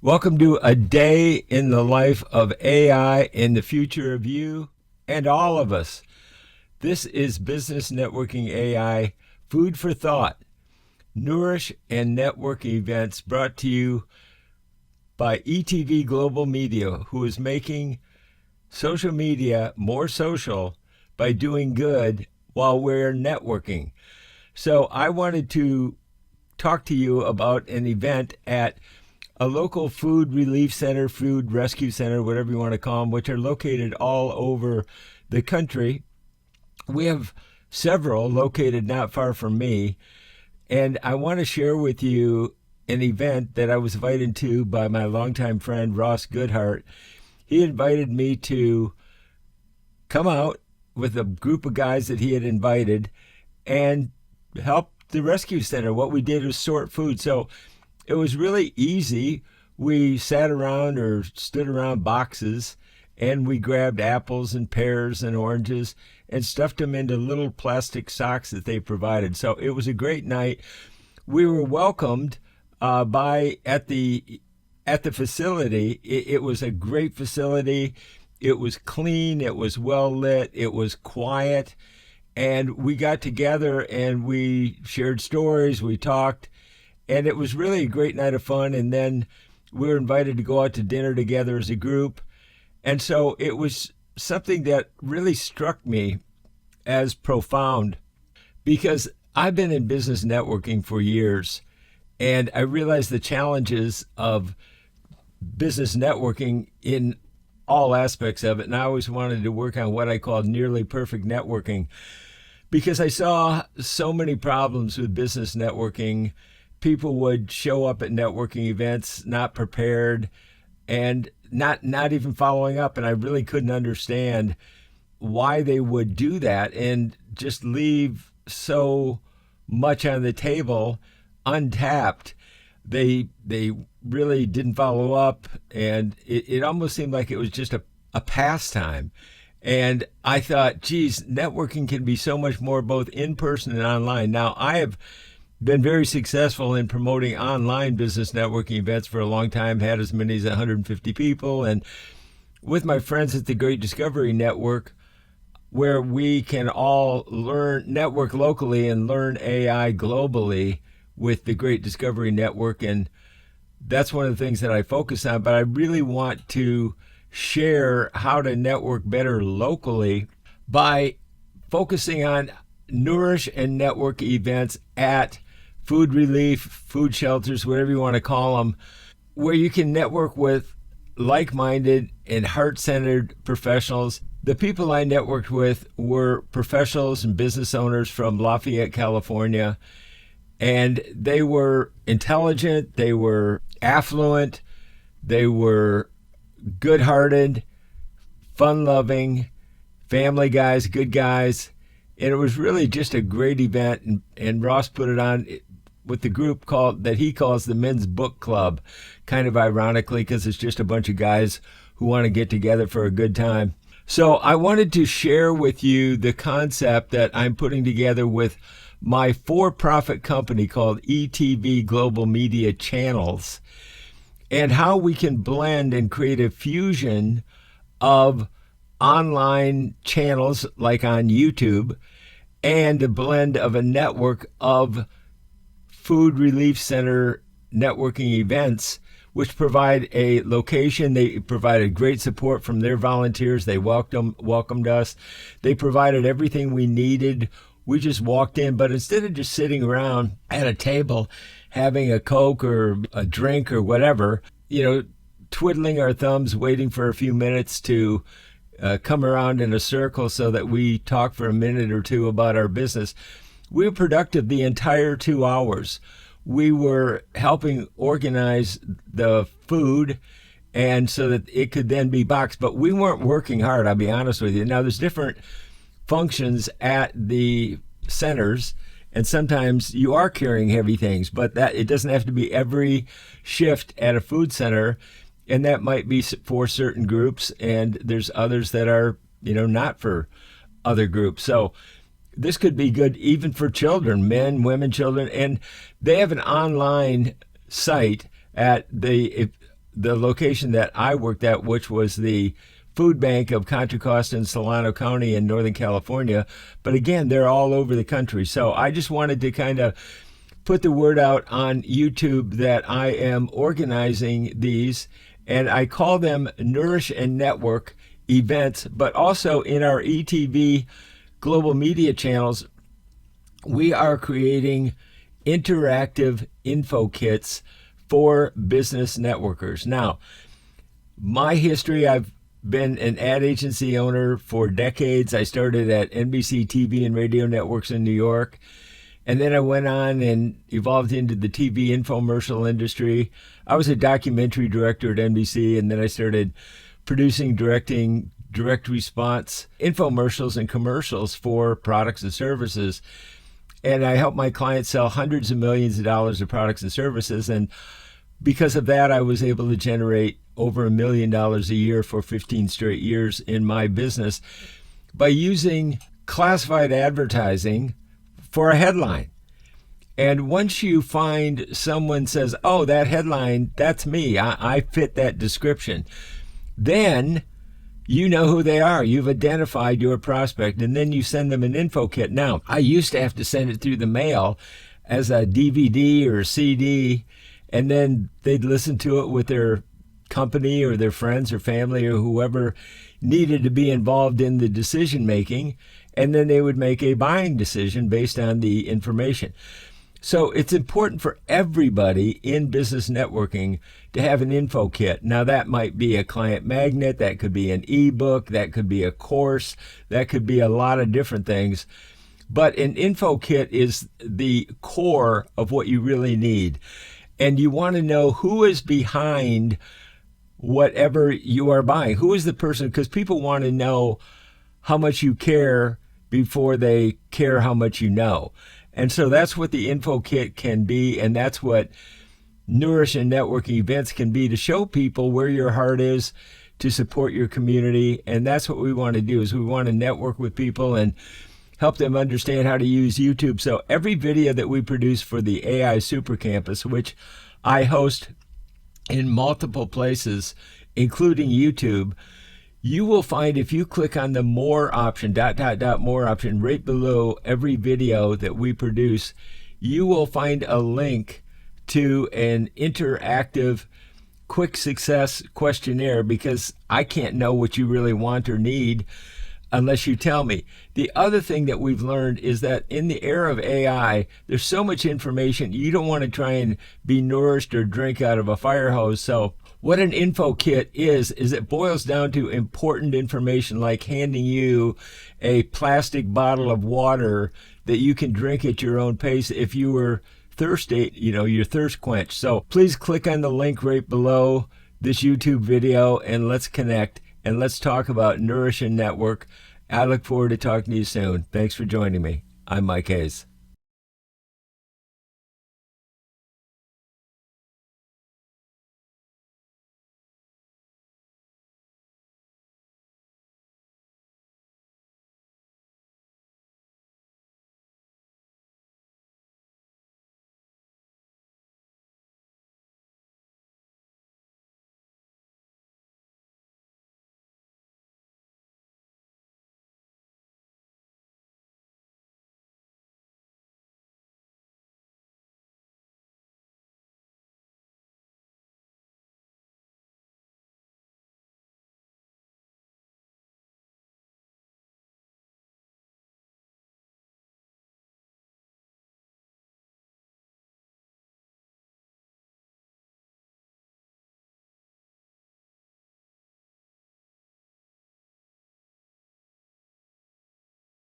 Welcome to a day in the life of AI and the future of you and all of us. This is Business Networking AI, Food for Thought, Nourish and Network events brought to you by eTV Global Media, who is making social media more social by doing good while we're networking. So I wanted to talk to you about an event at a local food relief center, food rescue center, whatever you want to call them, which are located all over the country. We have several located not far from me, and I want to share with you an event that I was invited to by my longtime friend, Ross Goodhart. He invited me to come out with a group of guys that he had invited and help the rescue center. What we did was sort food. So it was really easy. We sat around or stood around boxes and we grabbed apples and pears and oranges and stuffed them into little plastic socks that they provided. So it was a great night. We were welcomed at the facility. It was a great facility. It was clean. It was well lit. It was quiet. And we got together and we shared stories. We talked. And it was really a great night of fun. And then we were invited to go out to dinner together as a group. And so it was something that really struck me as profound because I've been in business networking for years. And I realized the challenges of business networking in all aspects of it. And I always wanted to work on what I called nearly perfect networking because I saw so many problems with business networking. People would show up at networking events not prepared and not even following up. And I really couldn't understand why they would do that and just leave so much on the table untapped. They really didn't follow up, and it almost seemed like it was just a pastime. And I thought, geez, networking can be so much more both in person and online. Now, I have been very successful in promoting online business networking events for a long time, had as many as 150 people. And with my friends at the Great Discovery Network, where we can all network locally and learn AI globally with the Great Discovery Network. And that's one of the things that I focus on. But I really want to share how to network better locally by focusing on Nourish and Network events at food relief, food shelters, whatever you want to call them, where you can network with like-minded and heart-centered professionals. The people I networked with were professionals and business owners from Lafayette, California, and they were intelligent, they were affluent, they were good-hearted, fun-loving, family guys, good guys, and it was really just a great event. And Ross put it on with the group that he calls the Men's Book Club, kind of ironically because it's just a bunch of guys who want to get together for a good time. So I wanted to share with you the concept that I'm putting together with my for-profit company called eTV Global Media Channels, and how we can blend and create a fusion of online channels like on YouTube and a blend of a network of food relief center networking events, which provide a location. They provided great support from their volunteers. They welcomed us. They provided everything we needed. We just walked in, but instead of just sitting around at a table having a Coke or a drink or whatever, twiddling our thumbs, waiting for a few minutes to come around in a circle so that we talk for a minute or two about our business, we were productive the entire 2 hours. We were helping organize the food and so that it could then be boxed, but we weren't working hard, I'll be honest with you. Now, there's different functions at the centers, and sometimes you are carrying heavy things, but that it doesn't have to be every shift at a food center, and that might be for certain groups, and there's others that are, not for other groups. So this could be good even for children, men, women, children, and they have an online site at the the location that I worked at, which was the food bank of Contra Costa and Solano County in Northern California. But again, they're all over the country. So I just wanted to kind of put the word out on YouTube that I am organizing these, and I call them NourishNNetwork events, but also in our eTV global media channels, we are creating interactive info kits for business networkers. Now, my history, I've been an ad agency owner for decades. I started at NBC TV and radio networks in New York, and then I went on and evolved into the TV infomercial industry. I was a documentary director at NBC, and then I started producing, directing direct response infomercials and commercials for products and services. And I help my clients sell hundreds of millions of dollars of products and services. And because of that, I was able to generate over $1 million a year for 15 straight years in my business by using classified advertising for a headline. And once you find someone says, oh, that headline, that's me, I fit that description, then you know who they are. You've identified your prospect, and then you send them an info kit. Now, I used to have to send it through the mail as a DVD or a CD, and then they'd listen to it with their company or their friends or family or whoever needed to be involved in the decision making, and then they would make a buying decision based on the information. So it's important for everybody in business networking to have an info kit. Now, that might be a client magnet, that could be an ebook, that could be a course, that could be a lot of different things. But an info kit is the core of what you really need. And you want to know who is behind whatever you are buying. Who is the person? Because people want to know how much you care before they care how much you know. And so that's what the info kit can be, and that's what NourishNNetwork events can be, to show people where your heart is, to support your community. And that's what we want to do, is we want to network with people and help them understand how to use YouTube. So every video that we produce for the AI Super Campus, which I host in multiple places, including YouTube, you will find, if you click on the more option, more option, right below every video that we produce, you will find a link to an interactive quick success questionnaire, because I can't know what you really want or need unless you tell me. The other thing that we've learned is that in the era of AI, there's so much information, you don't want to try and be nourished or drink out of a fire hose. So what an info kit is it boils down to important information, like handing you a plastic bottle of water that you can drink at your own pace if you were thirsty, your thirst quenched. So please click on the link right below this YouTube video, and let's connect, and let's talk about NourishNNetwork. I look forward to talking to you soon. Thanks for joining me. I'm Mike Hayes.